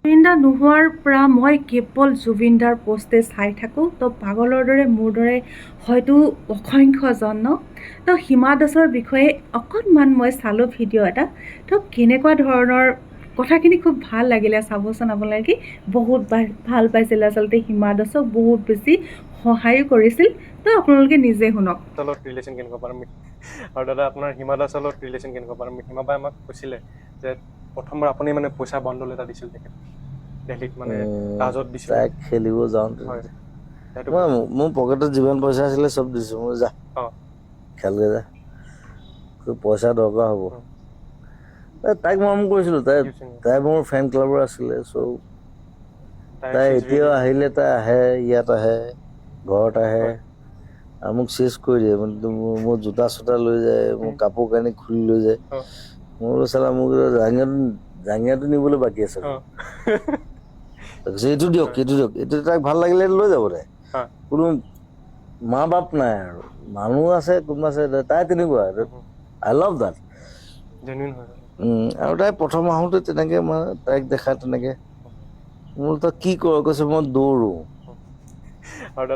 জুবিনদা নোহোৱাৰ পৰা মই কেৱল জুবিনদাৰ পষ্টে চাই থাকোঁ। তো পাগলৰ দৰে মোৰ দৰে হয়তো অসংখ্যজন ন। তো হিমা দাসৰ বিষয়ে অকণমান মই চালোঁ ভিডিঅ' এটা। তো কেনেকুৱা ধৰণৰ কথাখিনি খুব ভাল লাগিলে চাবচোন আপোনালোকে। বহুত ভাল পাইছিলে আচলতে হিমা দাসক, বহুত বেছি সহায়ো কৰিছিল। তো আপোনালোকে নিজে শুনক। লগত ৰিলেশ্যন কেনেকুৱা পাম আৰু দাদা আপোনাৰ হিমা দাসৰ লগত ৰিলেশ্যন কেনেকুৱা পাম? হিমা বাই আমাক কৈছিলে যে প্ৰথমবাৰ আপুনি মানে পইচা বাণ্ডল এটা দিছিল তেখেত দিল্লীত, মানে তাজত দিছিলে। তাইক খেলিব যাওঁতে হয়, সেইটো মই মোৰ পকেটত যিমান পইচা আছিলে চব দিছোঁ। মই যা অঁ খেলগে যা, তোৰ পইচা দৰকাৰ হ'ব। তাইক মৰম কৰিছিলোঁ। তাই মোৰ ফেন ক্লাবৰ আছিলে। চ' তাই এতিয়াও আহিলে, তাই আহে, ইয়াত আহে, ঘৰত আহে আৰু মোক চেচ কৰি দিয়ে। মানে মোৰ জোতা চোতা লৈ যায়, মোৰ কাপোৰ কানি খুলি লৈ যায়। মোৰ বোলো চালা মোক জাঙিয়াটো নিবলৈ বাকী আছে। এইটো দিয়ক, এইটো দিয়ক, এইটো তাক ভাল লাগিলে লৈ যাব। তাই কোনো মা বাপ নাই আৰু মানুহ আছে, কোনোবা আছে, তাই তেনেকুৱা। I love that. আৰু তাই প্ৰথম আহোঁতে তেনেকে মই তাইক দেখা তেনেকে, মোৰ তই কি কৰ? কৈছে মই দৌৰো। আৰু দাদা